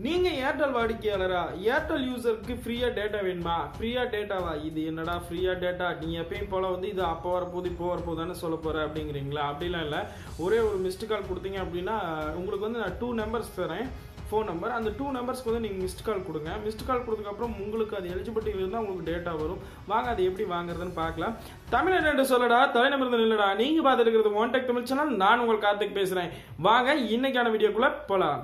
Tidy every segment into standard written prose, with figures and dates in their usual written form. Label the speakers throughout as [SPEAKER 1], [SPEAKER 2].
[SPEAKER 1] நீங்க Airtel வாடிக்கையாளரா? Airtel யூசருக்கு ஃப்ரீயா data வேணுமா? ஃப்ரீயா டேட்டாவா? இது என்னடா ஃப்ரீயா டேட்டா? நீ எப்பயும் போல வந்து இது அப்போ வரப்போகுது இப்போ வரப்போகுதானே சொல்ல போற அப்படிங்கிறீங்களா? அப்படிலாம் இல்லை. ஒரே ஒரு மிஸ்டு கால் கொடுத்தீங்க அப்படின்னா உங்களுக்கு வந்து நான் 2 நம்பர்ஸ் தரேன், ஃபோன் நம்பர். அந்த 2 நம்பர்ஸ்க்கு வந்து நீங்கள் மிஸ்டு கால் கொடுங்க. மிஸ்டு கால் கொடுத்ததுக்கப்புறம் உங்களுக்கு அது எலிஜிபிலிட்டி இருந்தால் உங்களுக்கு டேட்டா வரும். வாங்க அது எப்படி வாங்குறதுன்னு பார்க்கலாம். தமிழ் என்று சொல்லடா, தலைநமிருந்து இல்லடா. நீங்கள் பார்த்துட்டு இருக்கிறது ஒன் டெக் தமிழ் சேனல். நான் உங்கள் கார்த்திக் பேசுகிறேன். வாங்க இன்னைக்கான வீடியோக்குள்ளே போகலாம்.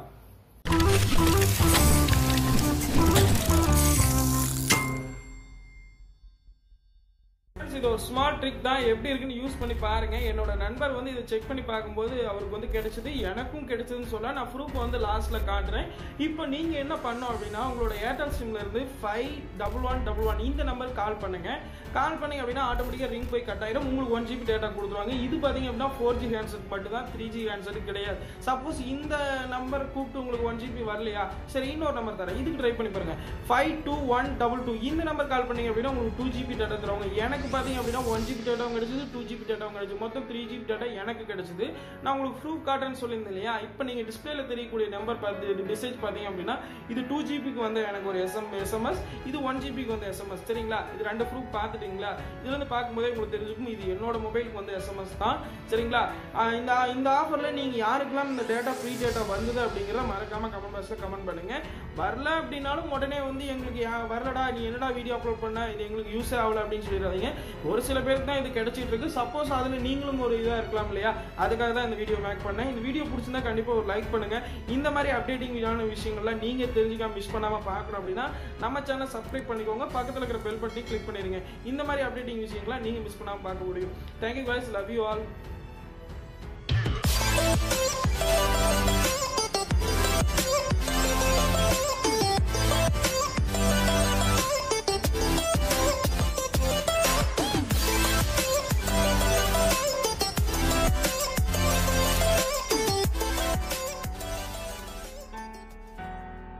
[SPEAKER 1] இது ஒரு ஸ்மார்ட் ட்ரிக் தான். எப்படி இருக்குன்னு யூஸ் பண்ணி பாருங்க. என்னோட நண்பர் வந்து இதை செக் பண்ணி பார்க்கும்போது அவருக்கு வந்து கிடைச்சது, எனக்கும் கிடைச்சதுன்னு சொல்ல நான் ப்ரூஃப் வந்து லாஸ்ட்ல காட்டுறேன். இப்போ நீங்க என்ன பண்ணோம் அப்படின்னா உங்களோட ஏர்டெல் சிம்ல இருந்து 5111 இந்த நம்பர் கால் பண்ணுங்க. கால் பண்ணீங்க அப்படின்னா ஆட்டோமேட்டிக்கா ரிங் போய் கட் ஆயிடும். உங்களுக்கு 1 GB டேட்டா கொடுத்துருவாங்க. இது பாத்தீங்க அப்படின்னா 4G ஹேண்ட்செட் மட்டும் தான், 3G ஹேண்ட்செட் கிடையாது. சப்போஸ் இந்த நம்பர் கூப்பிட்டு உங்களுக்கு 1 GB வரலையா, சரி இன்னொரு நம்பர் தரேன், இதுக்கு ட்ரை பண்ணி பாருங்க. 52122 இந்த நம்பர் கால் பண்ணீங்க அப்படின்னா உங்களுக்கு 2 GB டேட்டா தருவாங்க. எனக்கு பாத்தீங்க அப்படின்னா 1 GB டேட்டாவும் கிடைச்சது, 2 GB டேட்டாவும் கிடைச்சது, மொத்தம் 3 GB டேட்டா எனக்கு கிடைச்சது. நான் உங்களுக்கு ப்ரூஃப் காட்டுறேன்னு சொல்லியிருந்தேன் இல்லையா? இப்போ நீங்க டிஸ்பிளேல தெரியக்கூடிய நம்பர் பார்த்து மெசேஜ் பாத்தீங்க அப்படின்னா இது 2 GBக்கு வந்து எனக்கு ஒரு SMS, இது 1 GBக்கு வந்து SMS. சரிங்களா? இது ரெண்டு ப்ரூஃப் பார்த்துட்டீங்களா? இதுல இருந்து பார்க்கும்போதே உங்களுக்கு தெரிஞ்சுக்கும் இது என்னோட மொபைலுக்கு வந்து SMS தான். சரிங்களா? இந்த ஆஃபர்ல நீங்க யாருக்கெல்லாம் இந்த டேட்டா ஃப்ரீ டேட்டா வந்தது அப்படிங்கறத மறக்காம கமெண்ட் பாக்ஸ்ல கமெண்ட் பண்ணுங்க. வரல அப்படின்னாலும் உடனே வந்து எங்களுக்கு வரலடா, நீ என்னடா வீடியோ அப்லோட் பண்ண, இது எங்களுக்கு யூஸ் ஆகல அப்படின்னு சொல்லிடாதீங்க. ஒரு சில பேருக்கு தான் இது கிடைச்சிட்டு இருக்கு. சப்போஸ் அதுல நீங்களும் ஒரு இதா இருக்கலாம் இல்லையா? அதுக்காக தான் இந்த வீடியோ மேக் பண்ணேன். இந்த வீடியோ பிடிச்சிருந்தா கண்டிப்பா ஒரு லைக் பண்ணுங்க. இந்த மாதிரி அப்டேட்டிங் விஷயங்கள்லாம் நீங்க தெரிஞ்சுக்காம மிஸ் பண்ணாம பார்க்கணும் அப்படின்னா நம்ம சேனல் சப்ஸ்கிரைப் பண்ணிக்கோங்க. பக்கத்துல இருக்கிற பெல் பட்டனை கிளிக் பண்ணிருங்க. இந்த மாதிரி அப்டேட்டிங் விஷயங்களை நீங்க மிஸ் பண்ணாம பார்க்க முடியும். Thank you guys, love you all.